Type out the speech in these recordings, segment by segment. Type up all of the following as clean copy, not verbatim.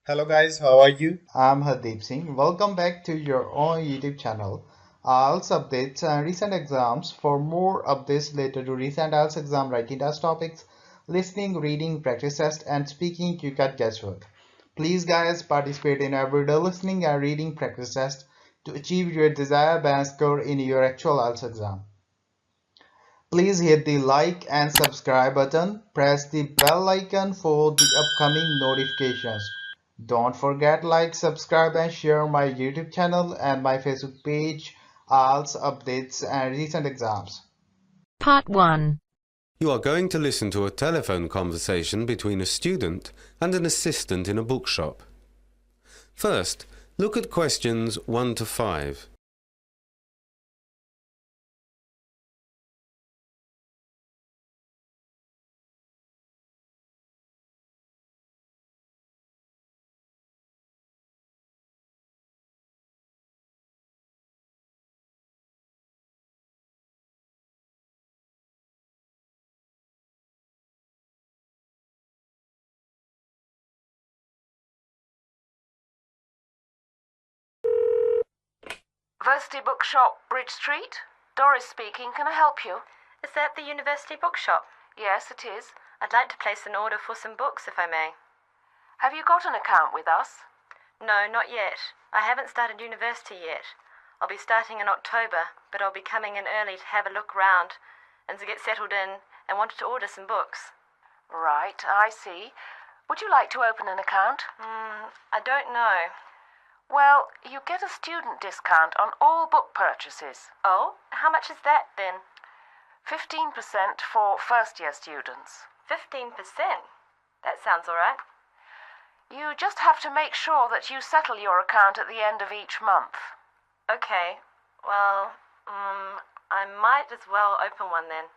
Hello guys, how are you? I'm Hardeep Singh. Welcome back to your own YouTube channel. IELTS updates and recent exams. For more updates related to recent IELTS exam writing test topics, listening, reading, practice test, and speaking, you got guesswork. Please, guys, participate in everyday listening and reading practice test to achieve your desired band score in your actual IELTS exam. Please hit the like and subscribe button. Press the bell icon for the upcoming notifications. Don't forget like, subscribe and share my YouTube channel and my Facebook page, IELTS updates and recent exams. Part 1. You are going to listen to a telephone conversation between a student and an assistant in a bookshop. First, look at questions 1 to 5. University Bookshop, Bridge Street. Doris speaking. Can I help you? Is that the University Bookshop? Yes, it is. I'd like to place an order for some books, if I may. Have you got an account with us? No, not yet. I haven't started university yet. I'll be starting in October, but I'll be coming in early to have a look round and to get settled in and wanted to order some books. Right, I see. Would you like to open an account? I don't know. Well, you get a student discount on all book purchases. Oh, how much is that then? 15% for first-year students. 15%? That sounds all right. You just have to make sure that you settle your account at the end of each month. Okay, well, I might as well open one then.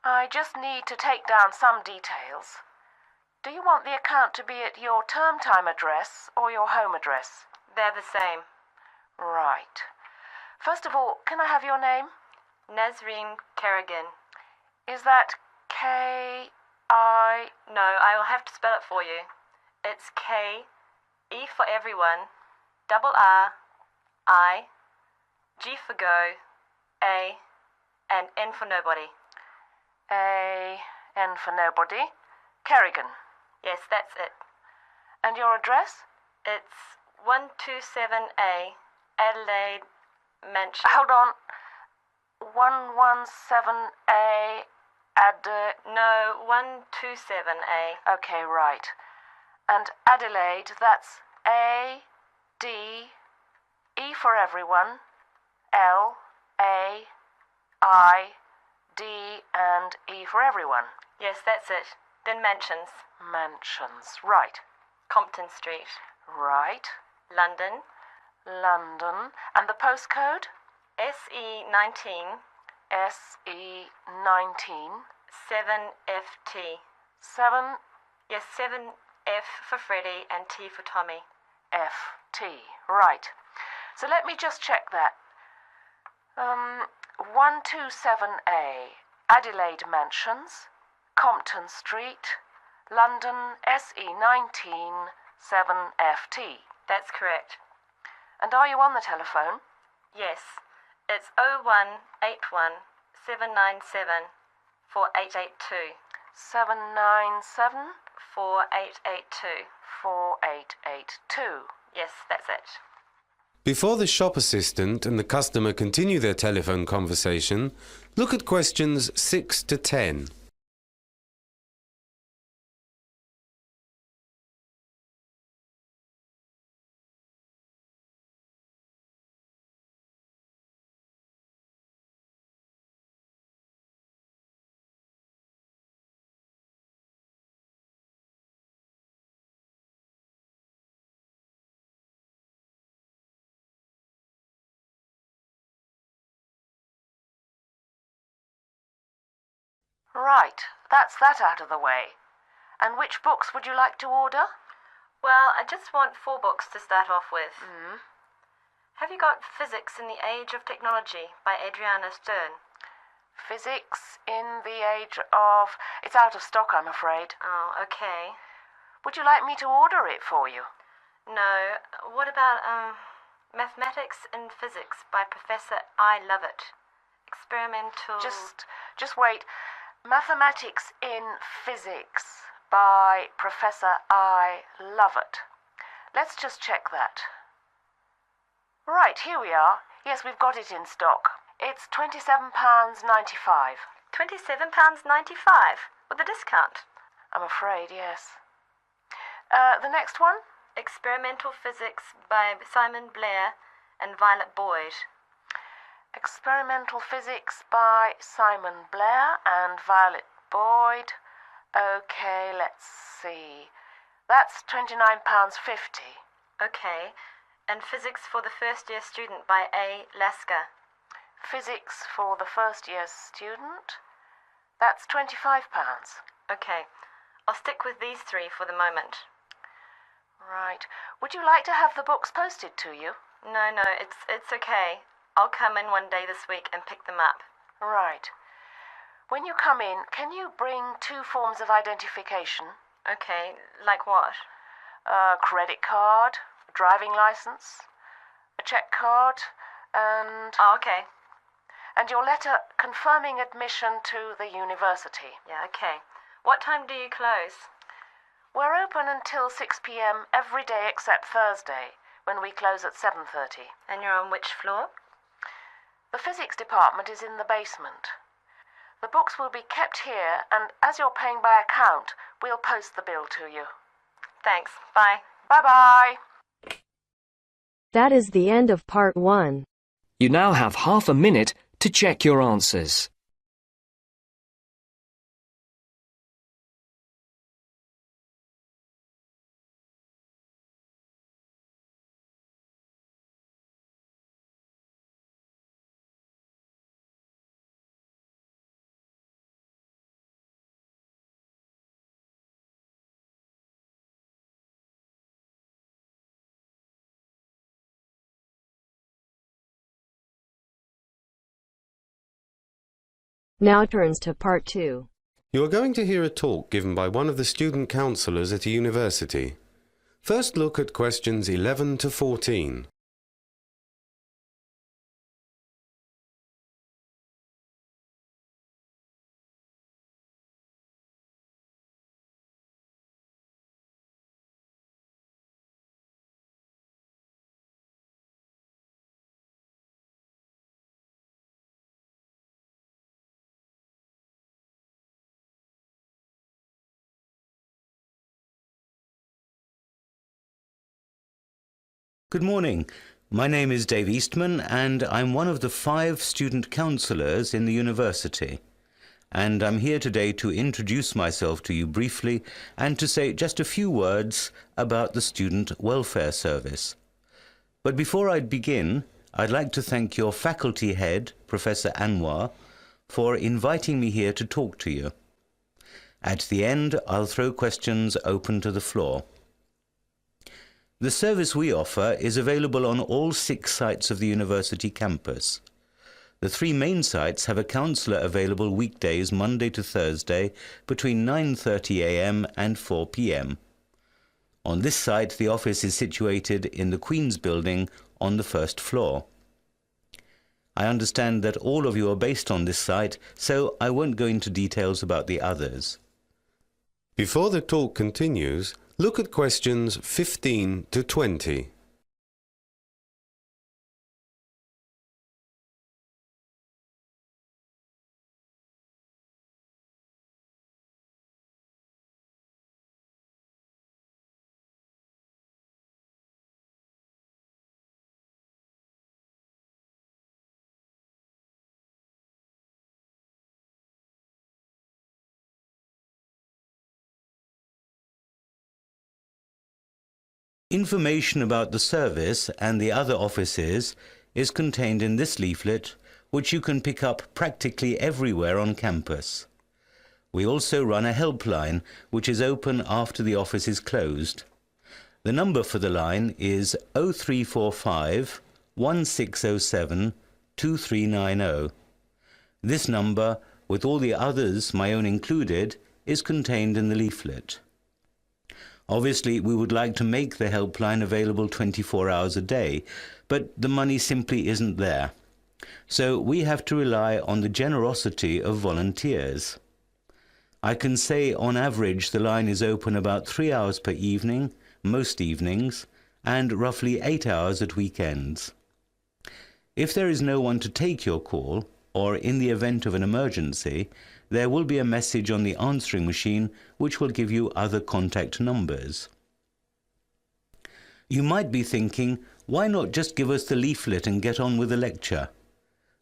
I just need to take down some details. Do you want the account to be at your term time address or your home address? They're the same. Right. First of all, can I have your name? Nazreen Kerrigan. Is that K-I... No, I will have to spell it for you. It's K, E for everyone, double R, I, G for go, A, and N for nobody. A, N for nobody. Kerrigan. Yes, that's it. And your address? It's 127A, Adelaide Mansion. Hold on. 117A No, 127A. Okay, right. And Adelaide, that's A, D, E for everyone, L, A, I, D, and E for everyone. Yes, that's it. Then Mansions. Mansions, right. Compton Street. Right. London. London. And the postcode? SE19. SE19. 7FT. 7 Yes, 7F for Freddie and T for Tommy. FT, right. So let me just check that. 127A, Adelaide Mansions, Compton Street, London, SE19 7FT. That's correct. And are you on the telephone? Yes, it's 0181 797 4882. 797 4882. 4882. Yes, that's it. Before the shop assistant and the customer continue their telephone conversation, look at questions 6 to 10. Right, that's that out of the way. And which books would you like to order? Well, I just want 4 books to start off with. Have you got Physics in the Age of Technology by Adriana Stern? Physics in the Age of... It's out of stock, I'm afraid. Oh, okay. Would you like me to order it for you? No. What about Mathematics and Physics by Professor I. Lovett? Experimental... Just wait. Mathematics in Physics by Professor I. Lovett. Let's just check that. Right, here we are. Yes, we've got it in stock. It's £27.95. £27.95 with a discount. I'm afraid, yes. The next one? Experimental Physics by Simon Blair and Violet Boyd. Experimental Physics by Simon Blair and Violet Boyd. Okay, let's see. That's £29.50. Okay. And Physics for the First Year Student by A. Lasker. Physics for the first year student. That's £25. Okay. I'll stick with these three for the moment. Right. Would you like to have the books posted to you? No, it's okay. I'll come in one day this week and pick them up. Right. When you come in, can you bring 2 forms of identification? Okay, like what? A credit card, a driving license, a check card, and... Oh, okay. And your letter confirming admission to the university. Yeah, okay. What time do you close? We're open until 6 p.m. every day except Thursday, when we close at 7:30. And you're on which floor? The physics department is in the basement. The books will be kept here, and as you're paying by account, we'll post the bill to you. Thanks. Bye. Bye-bye. That is the end of part 1. You now have half a minute to check your answers. Now turns to part 2. You are going to hear a talk given by one of the student counsellors at a university. First look at questions 11 to 14. Good morning. My name is Dave Eastman and I'm one of the 5 student counsellors in the university. And I'm here today to introduce myself to you briefly and to say just a few words about the Student Welfare Service. But before I begin, I'd like to thank your faculty head, Professor Anwar, for inviting me here to talk to you. At the end, I'll throw questions open to the floor. The service we offer is available on all 6 sites of the university campus. The 3 main sites have a counsellor available weekdays Monday to Thursday between 9:30 a.m. and 4 p.m. On this site, the office is situated in the Queen's Building on the 1st floor. I understand that all of you are based on this site, so I won't go into details about the others. Before the talk continues, look at questions 15 to 20. Information about the service and the other offices is contained in this leaflet, which you can pick up practically everywhere on campus. We also run a helpline, which is open after the office is closed. The number for the line is 0345 1607 2390. This number, with all the others, my own included, is contained in the leaflet. Obviously, we would like to make the helpline available 24 hours a day, but the money simply isn't there. So we have to rely on the generosity of volunteers. I can say on average the line is open about 3 hours per evening, most evenings, and roughly 8 hours at weekends. If there is no one to take your call, or in the event of an emergency, there will be a message on the answering machine which will give you other contact numbers. You might be thinking, why not just give us the leaflet and get on with the lecture?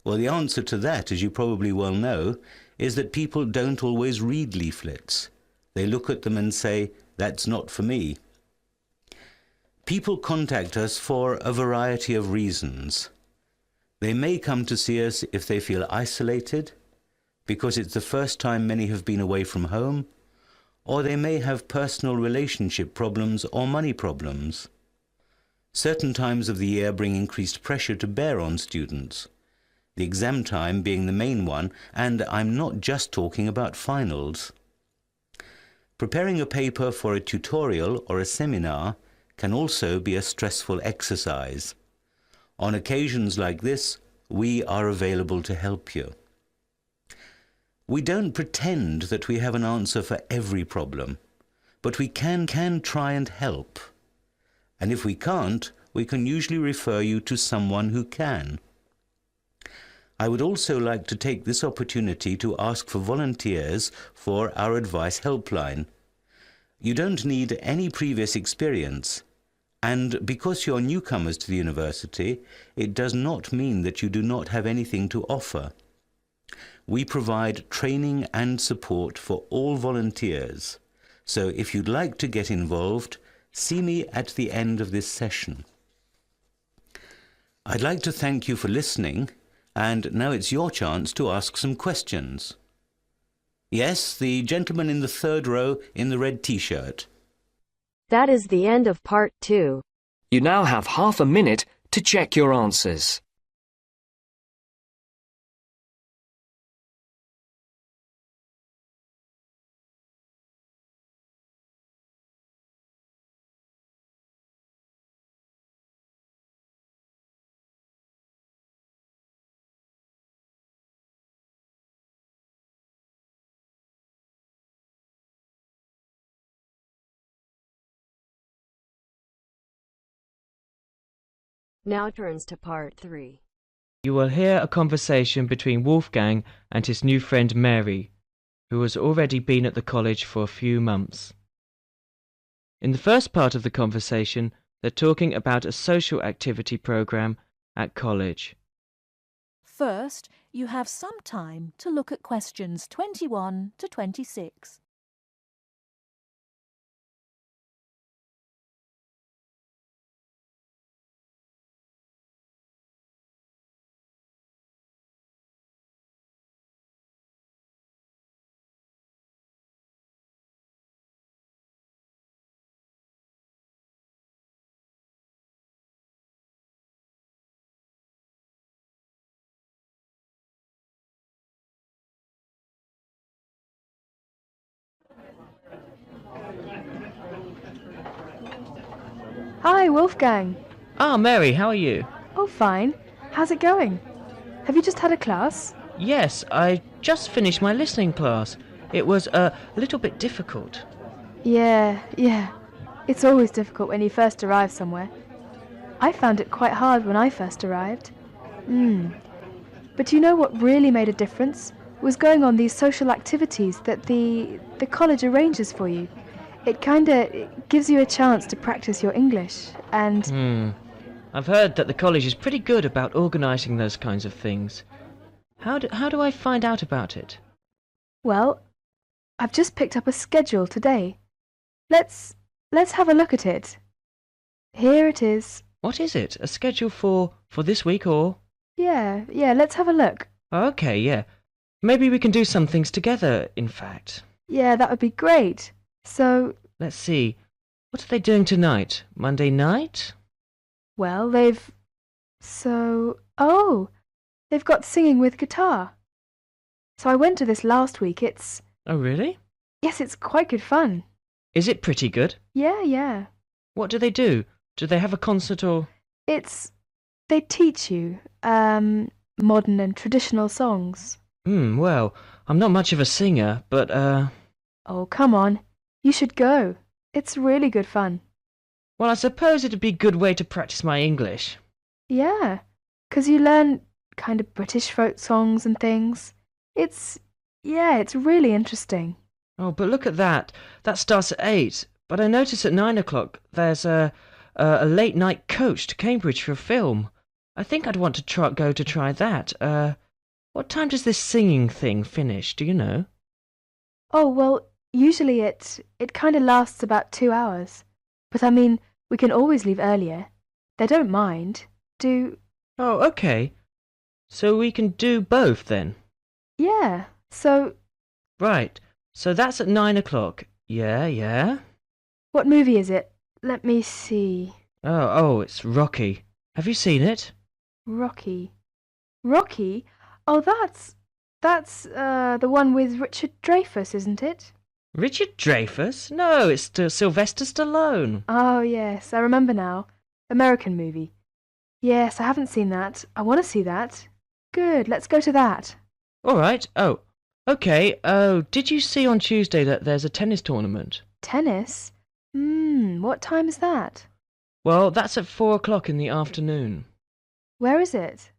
Well, the answer to that, as you probably well know, is that people don't always read leaflets. They look at them and say, that's not for me. People contact us for a variety of reasons. They may come to see us if they feel isolated, because it's the first time many have been away from home, or they may have personal relationship problems or money problems. Certain times of the year bring increased pressure to bear on students, the exam time being the main one, and I'm not just talking about finals. Preparing a paper for a tutorial or a seminar can also be a stressful exercise. On occasions like this, we are available to help you. We don't pretend that we have an answer for every problem, but we can try and help. And if we can't, we can usually refer you to someone who can. I would also like to take this opportunity to ask for volunteers for our advice helpline. You don't need any previous experience, and because you're newcomers to the university, it does not mean that you do not have anything to offer. We provide training and support for all volunteers, so if you'd like to get involved, see me at the end of this session. I'd like to thank you for listening, and now it's your chance to ask some questions. Yes, the gentleman in the third row in the red t-shirt. That is the end of part 2. You now have half a minute to check your answers. Now turns to part 3. You will hear a conversation between Wolfgang and his new friend Mary, who has already been at the college for a few months. In the first part of the conversation, they're talking about a social activity program at college. First, you have some time to look at questions 21 to 26. Hi, Wolfgang. Ah, Mary, how are you? Oh, fine. How's it going? Have you just had a class? Yes, I just finished my listening class. It was a little bit difficult. Yeah. It's always difficult when you first arrive somewhere. I found it quite hard when I first arrived. But you know what really made a difference? Was going on these social activities that the college arranges for you. It gives you a chance to practice your English, and... I've heard that the college is pretty good about organising those kinds of things. How do I find out about it? Well, I've just picked up a schedule today. Let's have a look at it. Here it is. What is it? A schedule for this week or...? Yeah, let's have a look. Okay, yeah. Maybe we can do some things together, in fact. Yeah, that would be great. So... Let's see. What are they doing tonight? Monday night? Well, they've got singing with guitar. So I went to this last week. Oh, really? Yes, it's quite good fun. Is it pretty good? Yeah, yeah. What do they do? Do they have a concert or... They teach you, modern and traditional songs. Well, I'm not much of a singer, but, Oh, come on. You should go. It's really good fun. Well, I suppose it'd be a good way to practice my English. Yeah, 'cause you learn kind of British folk songs and things. It's really interesting. Oh, but look at that. That starts at 8. But I notice at 9 o'clock there's a late-night coach to Cambridge for a film. I think I'd want to go to try that. What time does this singing thing finish, do you know? Oh, well, usually it kind of lasts about 2 hours. But I mean, we can always leave earlier. They don't mind. Oh, okay. So we can do both then? Yeah, so... Right. So that's at 9 o'clock. Yeah. What movie is it? Let me see. Oh, it's Rocky. Have you seen it? Rocky? Oh, that's the one with Richard Dreyfuss, isn't it? Richard Dreyfuss? No, it's Sylvester Stallone. Oh, yes, I remember now. American movie. Yes, I haven't seen that. I want to see that. Good, let's go to that. All right. Oh, okay. Oh, did you see on Tuesday that there's a tennis tournament? Tennis? What time is that? Well, that's at 4 o'clock in the afternoon. Where is it?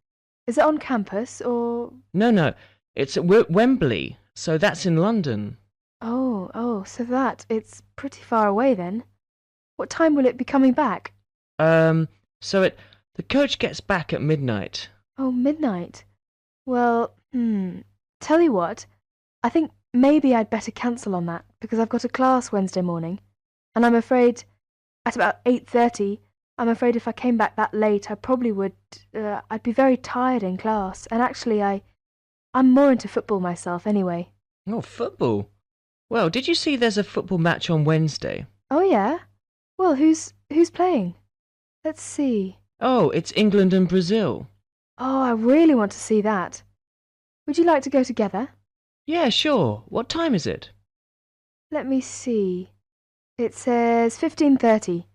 Is it on campus, or...? No, it's at Wembley, so that's in London. Oh, so it's pretty far away then. What time will it be coming back? The coach gets back at midnight. Oh, midnight. Well, tell you what, I think maybe I'd better cancel on that, because I've got a class Wednesday morning, and I'm afraid, at about 8:30, I'm afraid if I came back that late, I probably would, I'd be very tired in class, and actually I'm more into football myself anyway. Oh, football? Well, did you see there's a football match on Wednesday? Oh, yeah? Well, who's playing? Let's see. Oh, it's England and Brazil. Oh, I really want to see that. Would you like to go together? Yeah, sure. What time is it? Let me see. It says 15:30,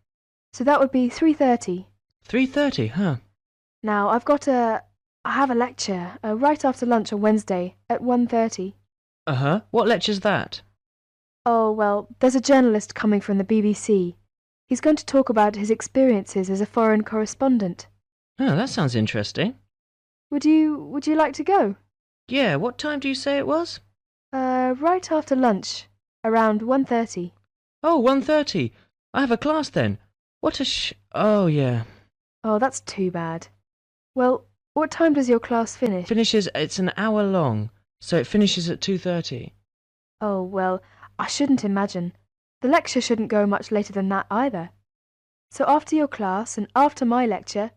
so that would be 3:30. 3:30, huh? Now, I have a lecture right after lunch on Wednesday at 1:30. Uh-huh. What lecture's that? Oh, well, there's a journalist coming from the BBC. He's going to talk about his experiences as a foreign correspondent. Oh, that sounds interesting. Would you like to go? Yeah, what time do you say it was? Right after lunch, around 1:30. Oh, 1:30. I have a class then. Oh, yeah. Oh, that's too bad. Well, what time does your class finish? It's an hour long, so it finishes at 2:30. Oh, well, I shouldn't imagine. The lecture shouldn't go much later than that either. So after your class and after my lecture,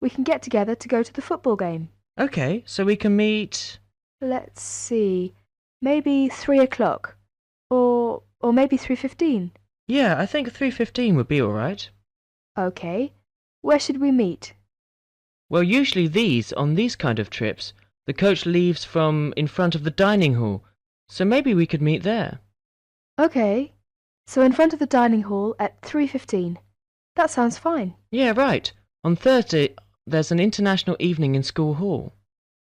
we can get together to go to the football game. Okay, so we can meet... Let's see, maybe 3 o'clock. Or maybe 3:15. Yeah, I think 3:15 would be all right. Okay. Where should we meet? Well, usually on these kind of trips, the coach leaves from in front of the dining hall, so maybe we could meet there. Okay. So in front of the dining hall at 3:15. That sounds fine. Yeah, right. On Thursday, there's an international evening in school hall.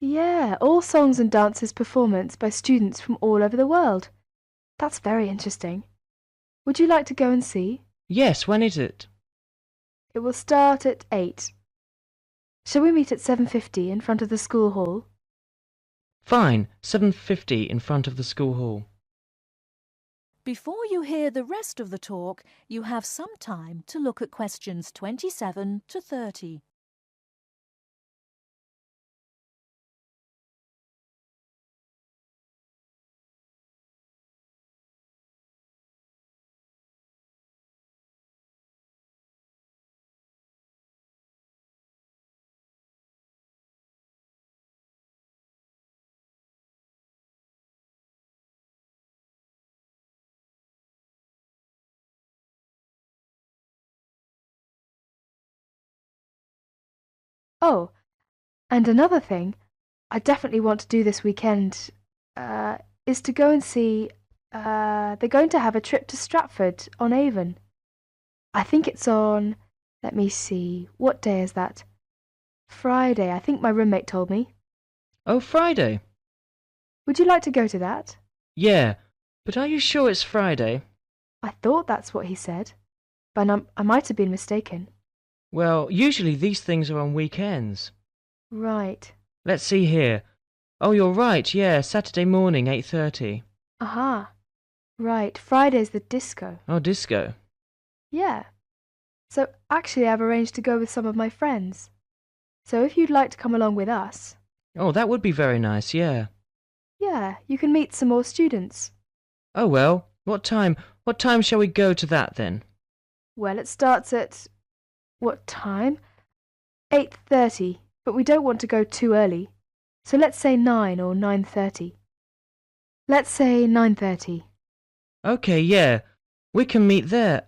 Yeah, all songs and dances performance by students from all over the world. That's very interesting. Would you like to go and see? Yes, when is it? It will start at 8. Shall we meet at 7:50 in front of the school hall? Fine, 7:50 in front of the school hall. Before you hear the rest of the talk, you have some time to look at questions 27 to 30. Oh, and another thing I definitely want to do this weekend is to go and see They're going to have a trip to Stratford on Avon. I think it's on, let me see, what day is that? Friday, I think my roommate told me. Oh, Friday. Would you like to go to that? Yeah, but are you sure it's Friday? I thought that's what he said, but I might have been mistaken. Well, usually these things are on weekends. Right. Let's see here. Oh, you're right, yeah, Saturday morning, 8:30. Aha. Right, Friday's the disco. Oh, disco. Yeah. So actually I've arranged to go with some of my friends. So if you'd like to come along with us. Oh, that would be very nice, yeah. Yeah, you can meet some more students. Oh, well, what time shall we go to that then? Well, it starts at what time? 8:30, but we don't want to go too early. So let's say 9 or 9:30. Let's say 9:30. Okay, yeah. We can meet there,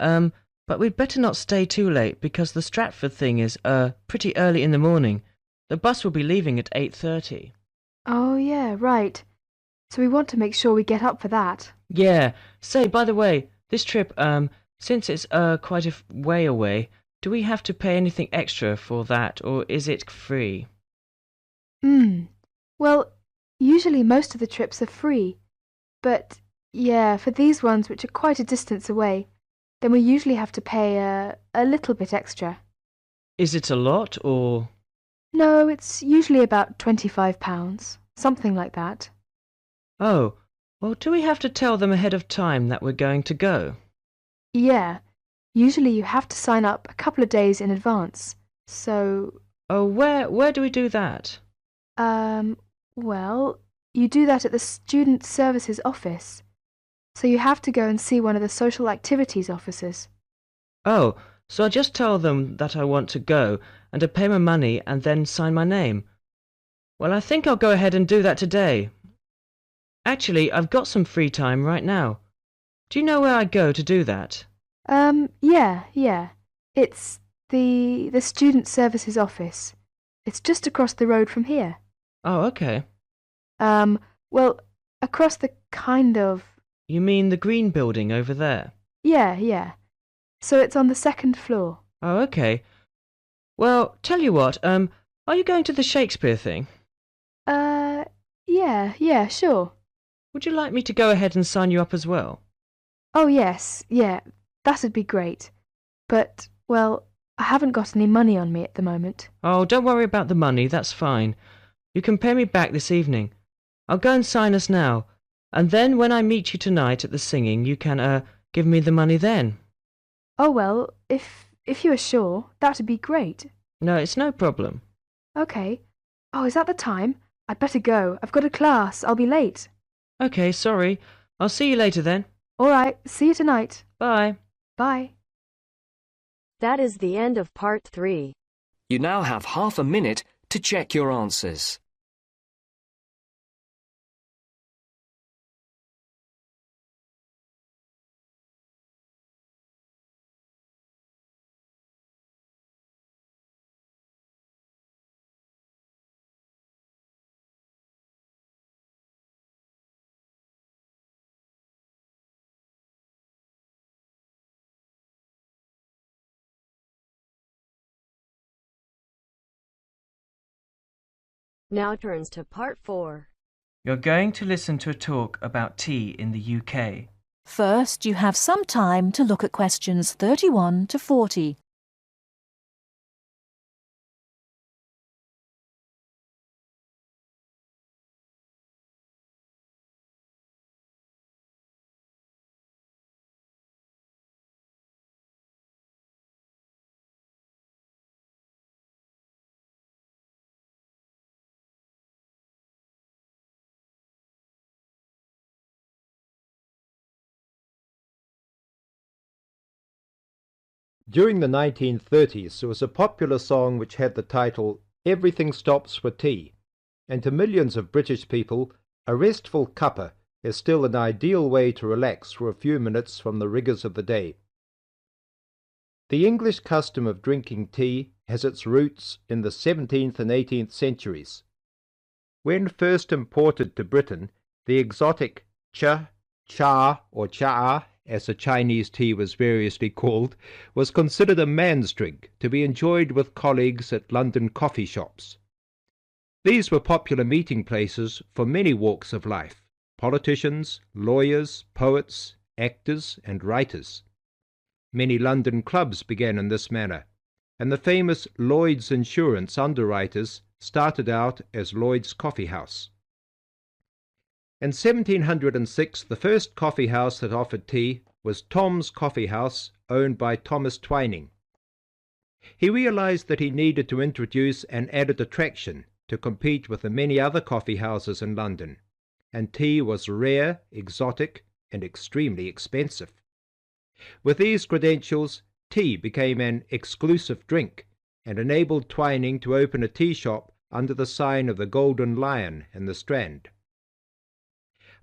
but we'd better not stay too late because the Stratford thing is, pretty early in the morning. The bus will be leaving at 8:30. Oh, yeah, right. So we want to make sure we get up for that. Yeah. Say, by the way, this trip, since it's, quite a way away, do we have to pay anything extra for that, or is it free? Well, usually most of the trips are free. But, yeah, for these ones which are quite a distance away, then we usually have to pay a little bit extra. Is it a lot, or? No, it's usually about £25, something like that. Oh, well, do we have to tell them ahead of time that we're going to go? Yeah, usually you have to sign up a couple of days in advance. So, Oh, where do we do that? well, you do that at the Student Services office. So you have to go and see one of the social activities officers. Oh, so I just tell them that I want to go, and to pay my money, and then sign my name. Well, I think I'll go ahead and do that today. Actually, I've got some free time right now. Do you know where I go to do that? Yeah. It's the Student Services office. It's just across the road from here. Oh, okay. Well, across the kind of... You mean the green building over there? Yeah. So it's on the second floor. Oh, okay. Well, tell you what, are you going to the Shakespeare thing? Yeah, sure. Would you like me to go ahead and sign you up as well? Oh, yes, yeah, that'd be great. But, well, I haven't got any money on me at the moment. Oh, don't worry about the money, that's fine. You can pay me back this evening. I'll go and sign us now, and then when I meet you tonight at the singing, you can, give me the money then. Oh, well, if you are sure, that'd be great. No, it's no problem. Okay. Oh, is that the time? I'd better go. I've got a class. I'll be late. Okay, sorry. I'll see you later then. All right, see you tonight. Bye. Bye. That is the end of part 3. You now have half a minute to check your answers. Now turns to part 4. You're going to listen to a talk about tea in the UK. First, you have some time to look at questions 31 to 40. During the 1930s, there was a popular song which had the title Everything Stops for Tea, and to millions of British people, a restful cuppa is still an ideal way to relax for a few minutes from the rigours of the day. The English custom of drinking tea has its roots in the 17th and 18th centuries. When first imported to Britain, the exotic cha Cha or cha, as the Chinese tea was variously called, was considered a man's drink to be enjoyed with colleagues at London coffee shops. These were popular meeting places for many walks of life: politicians, lawyers, poets, actors, and writers. Many London clubs began in this manner, and the famous Lloyd's Insurance underwriters started out as Lloyd's Coffee House. In 1706, the first coffee house that offered tea was Tom's Coffee House, owned by Thomas Twining. He realized that he needed to introduce an added attraction to compete with the many other coffee houses in London, and tea was rare, exotic, and extremely expensive. With these credentials, tea became an exclusive drink and enabled Twining to open a tea shop under the sign of the Golden Lion in the Strand.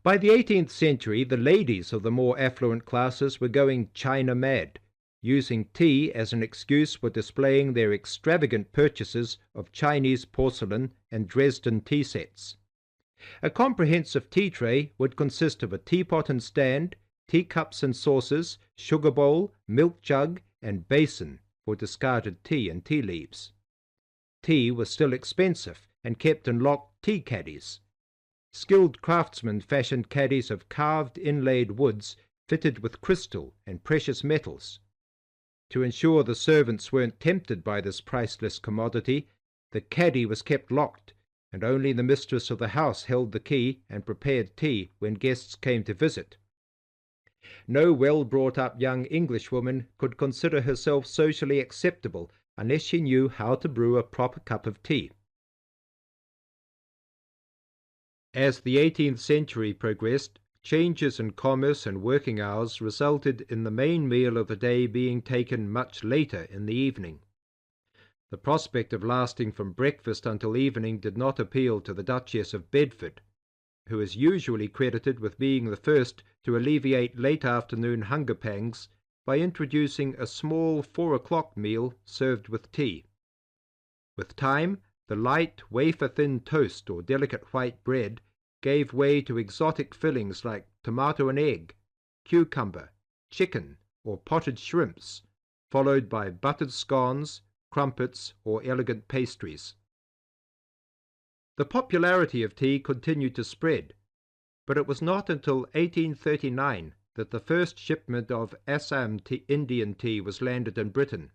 By the 18th century, the ladies of the more affluent classes were going China mad, using tea as an excuse for displaying their extravagant purchases of Chinese porcelain and Dresden tea sets. A comprehensive tea tray would consist of a teapot and stand, teacups and saucers, sugar bowl, milk jug, and basin for discarded tea and tea leaves. Tea was still expensive and kept in locked tea caddies. Skilled craftsmen fashioned caddies of carved inlaid woods fitted with crystal and precious metals. To ensure the servants weren't tempted by this priceless commodity, the caddy was kept locked, and only the mistress of the house held the key and prepared tea when guests came to visit. No well-brought-up young Englishwoman could consider herself socially acceptable unless she knew how to brew a proper cup of tea. As the 18th century progressed, changes in commerce and working hours resulted in the main meal of the day being taken much later in the evening. The prospect of lasting from breakfast until evening did not appeal to the Duchess of Bedford, who is usually credited with being the first to alleviate late afternoon hunger pangs by introducing a small 4 o'clock meal served with tea. With time, the light, wafer-thin toast or delicate white bread gave way to exotic fillings like tomato and egg, cucumber, chicken, or potted shrimps, followed by buttered scones, crumpets, or elegant pastries. The popularity of tea continued to spread, but it was not until 1839 that the first shipment of Assam Indian tea was landed in Britain.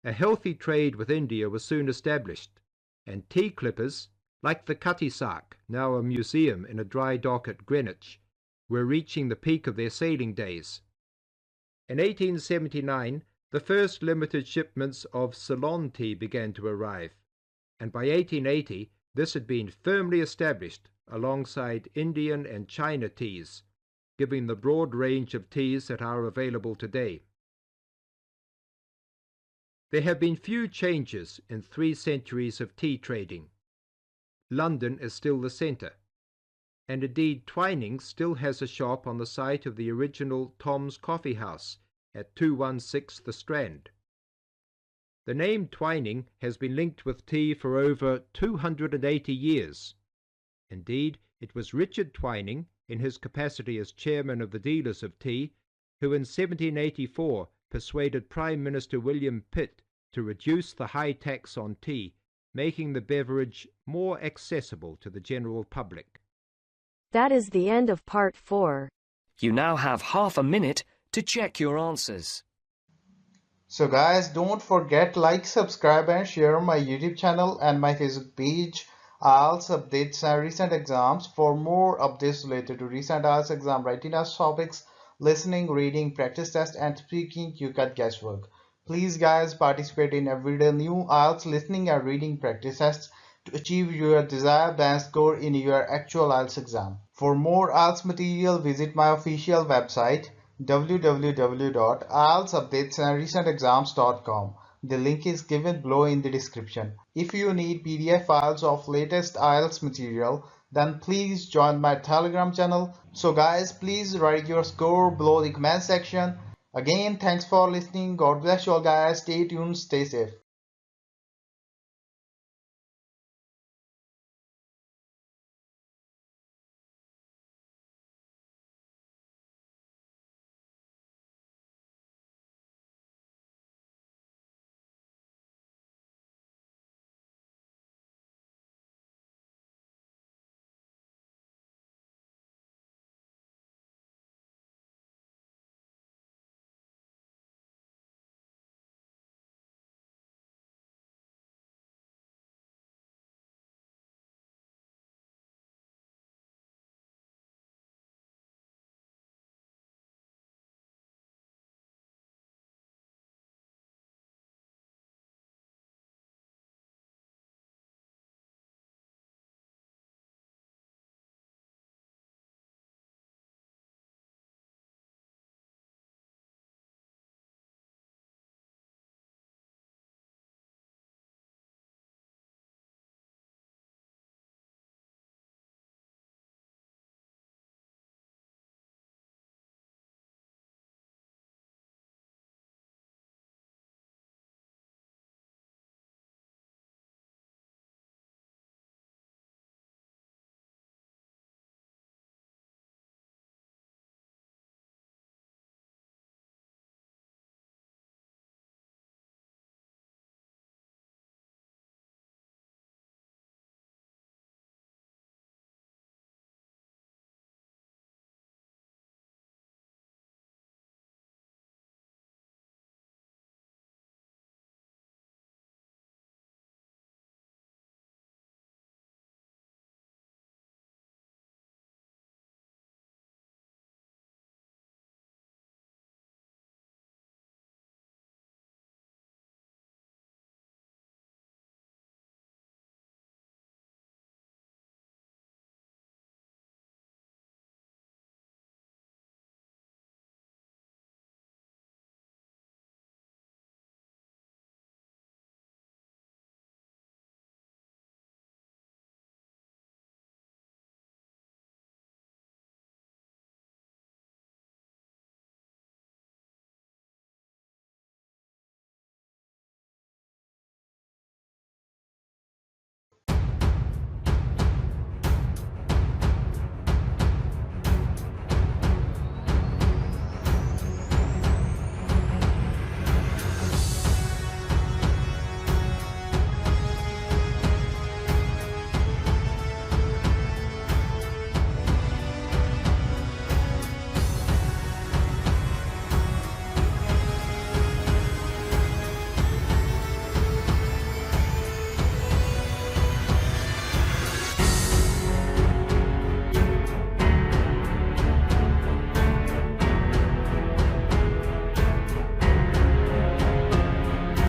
A healthy trade with India was soon established, and tea clippers, like the Cutty Sark, now a museum in a dry dock at Greenwich, were reaching the peak of their sailing days. In 1879, the first limited shipments of Ceylon tea began to arrive, and by 1880 this had been firmly established alongside Indian and China teas, giving the broad range of teas that are available today. There have been few changes in 3 centuries of tea trading. London is still the centre, and indeed Twining still has a shop on the site of the original Tom's Coffee House at 216 The Strand. The name Twining has been linked with tea for over 280 years. Indeed, it was Richard Twining, in his capacity as chairman of the dealers of tea, who in 1784 persuaded Prime Minister William Pitt to reduce the high tax on tea, making the beverage more accessible to the general public. That is the end of part 4. You now have half a minute to check your answers. So guys, don't forget like, subscribe and share my YouTube channel and my Facebook page, IELTS updates and recent exams. For more updates related to recent IELTS exam writing test topics, listening, reading, practice test and speaking, you got guesswork. Please guys, participate in everyday new IELTS listening and reading practice tests to achieve your desired band score in your actual IELTS exam. For more IELTS material, visit my official website www.ieltsupdatesandrecentexams.com. The link is given below in the description. If you need PDF files of latest IELTS material, then please join my Telegram channel. So guys, please write your score below the comment section. Again, thanks for listening. God bless you all guys. Stay tuned, stay safe.